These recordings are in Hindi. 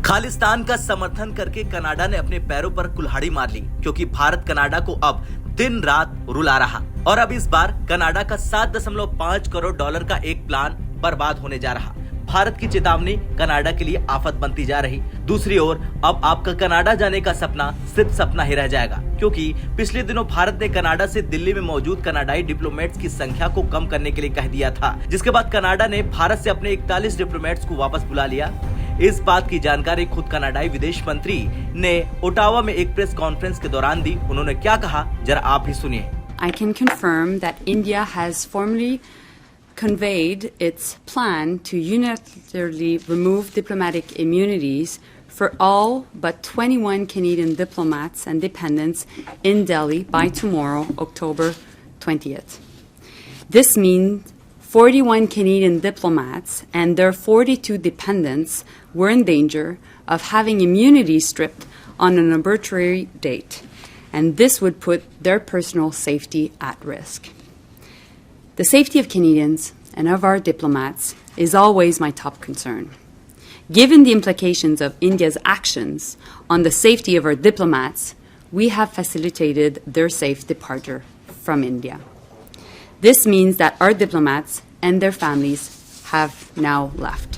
खालिस्तान का समर्थन करके कनाडा ने अपने पैरों पर कुल्हाड़ी मार ली, क्योंकि भारत कनाडा को अब दिन रात रुला रहा और अब इस बार कनाडा का 7.5 करोड़ डॉलर का एक प्लान बर्बाद होने जा रहा। भारत की चेतावनी कनाडा के लिए आफत बनती जा रही। दूसरी ओर अब आपका कनाडा जाने का सपना सिर्फ सपना ही रह जाएगा, क्योंकि पिछले दिनों भारत ने कनाडा से दिल्ली में मौजूद कनाडाई डिप्लोमेट्स की संख्या को कम करने के लिए कह दिया था, जिसके बाद कनाडा ने भारत से अपने 41 डिप्लोमेट्स को वापस बुला लिया। इस बात की जानकारी खुद कनाडाई विदेश मंत्री ने ओटावा में एक प्रेस कॉन्फ्रेंस के दौरान दी। उन्होंने क्या कहा, जरा आप ही सुनिए। I can confirm that India has formally conveyed its plan to unilaterally remove diplomatic immunities for all but 21 Canadian diplomats and dependents in Delhi by tomorrow, October 20th. This means 41 Canadian diplomats and their 42 dependents were in danger of having immunity stripped on an arbitrary date, and this would put their personal safety at risk. The safety of Canadians and of our diplomats is always my top concern. Given the implications of India's actions on the safety of our diplomats, we have facilitated their safe departure from India. This means that our diplomats and their families have now left.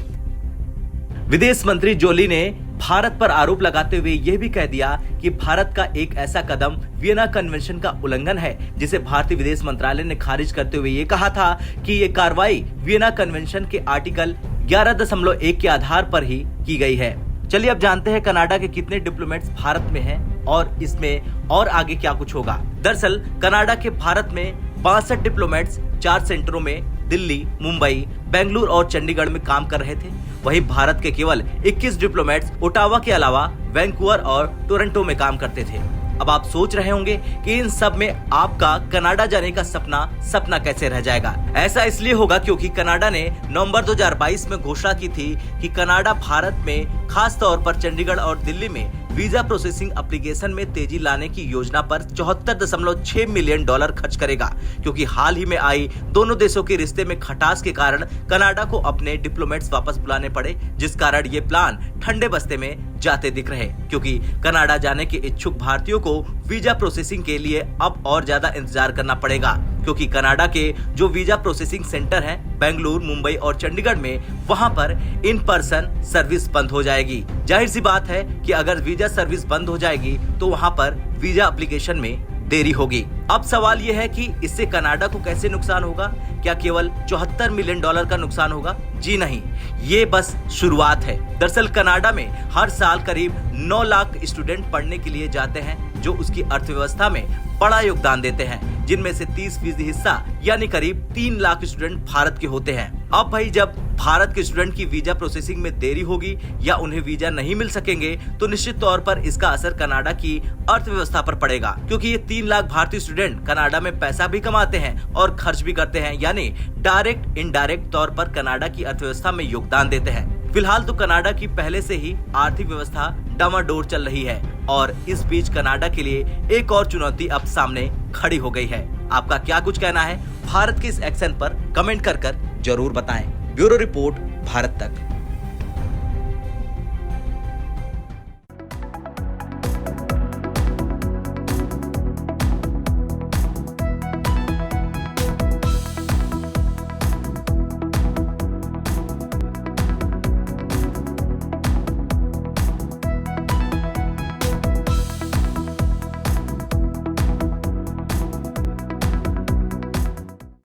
विदेश मंत्री जोली ने भारत पर आरोप लगाते हुए यह भी कह दिया कि भारत का एक ऐसा कदम वियना कन्वेंशन का उल्लंघन है, जिसे भारतीय विदेश मंत्रालय ने खारिज करते हुए ये कहा था कि ये कार्रवाई वियना कन्वेंशन के आर्टिकल 11.1 के आधार पर ही की गई है। चलिए अब जानते हैं कनाडा के कितने डिप्लोमेट्स भारत में हैं और इसमें और आगे क्या कुछ होगा। दरअसल कनाडा के भारत में 62 डिप्लोमेट्स 4 सेंटरों में दिल्ली, मुंबई, बेंगलुरु और चंडीगढ़ में काम कर रहे थे। वहीं भारत के केवल 21 डिप्लोमेट्स ओटावा के अलावा वैंकूवर और टोरंटो में काम करते थे। अब आप सोच रहे होंगे कि इन सब में आपका कनाडा जाने का सपना कैसे रह जाएगा। ऐसा इसलिए होगा क्योंकि कनाडा ने नवंबर 2022 में घोषणा की थी कि कनाडा भारत में खास तौर पर चंडीगढ़ और दिल्ली में वीजा प्रोसेसिंग एप्लीकेशन में तेजी लाने की योजना पर 74.6 मिलियन डॉलर खर्च करेगा, क्योंकि हाल ही में आई दोनों देशों के रिश्ते में खटास के कारण कनाडा को अपने डिप्लोमेट्स वापस बुलाने पड़े, जिस कारण ये प्लान ठंडे बस्ते में जाते दिख रहे, क्योंकि कनाडा जाने के इच्छुक भारतीयों को वीजा प्रोसेसिंग के लिए अब और ज्यादा इंतजार करना पड़ेगा, क्योंकि कनाडा के जो वीजा प्रोसेसिंग सेंटर हैं बेंगलुरु, मुंबई और चंडीगढ़ में, वहां पर इन पर्सन सर्विस बंद हो जाएगी। जाहिर सी बात है कि अगर वीजा सर्विस बंद हो जाएगी तो वहां पर वीजा एप्लीकेशन में देरी होगी। अब सवाल यह है कि इससे कनाडा को कैसे नुकसान होगा? क्या केवल 74 मिलियन डॉलर का नुकसान होगा? जी नहीं, ये बस शुरुआत है। दरअसल कनाडा में हर साल करीब 9 लाख स्टूडेंट पढ़ने के लिए जाते हैं, जो उसकी अर्थव्यवस्था में बड़ा योगदान देते हैं, जिनमें से 30% हिस्सा यानी करीब 3 लाख स्टूडेंट भारत के होते हैं। अब भाई जब भारत के स्टूडेंट की वीजा प्रोसेसिंग में देरी होगी या उन्हें वीजा नहीं मिल सकेंगे, तो निश्चित तौर पर इसका असर कनाडा की अर्थव्यवस्था पर पड़ेगा, क्योंकि ये 3 लाख भारतीय स्टूडेंट कनाडा में पैसा भी कमाते हैं और खर्च भी करते हैं, यानी डायरेक्ट इनडायरेक्ट तौर पर कनाडा की अर्थव्यवस्था में योगदान देते हैं। फिलहाल तो कनाडा की पहले से ही आर्थिक व्यवस्था डामाडोल चल रही है और इस बीच कनाडा के लिए एक और चुनौती अब सामने खड़ी हो गई है। आपका क्या कुछ कहना है भारत के इस एक्शन पर? कमेंट कर जरूर बताएं। ब्यूरो रिपोर्ट, भारत तक।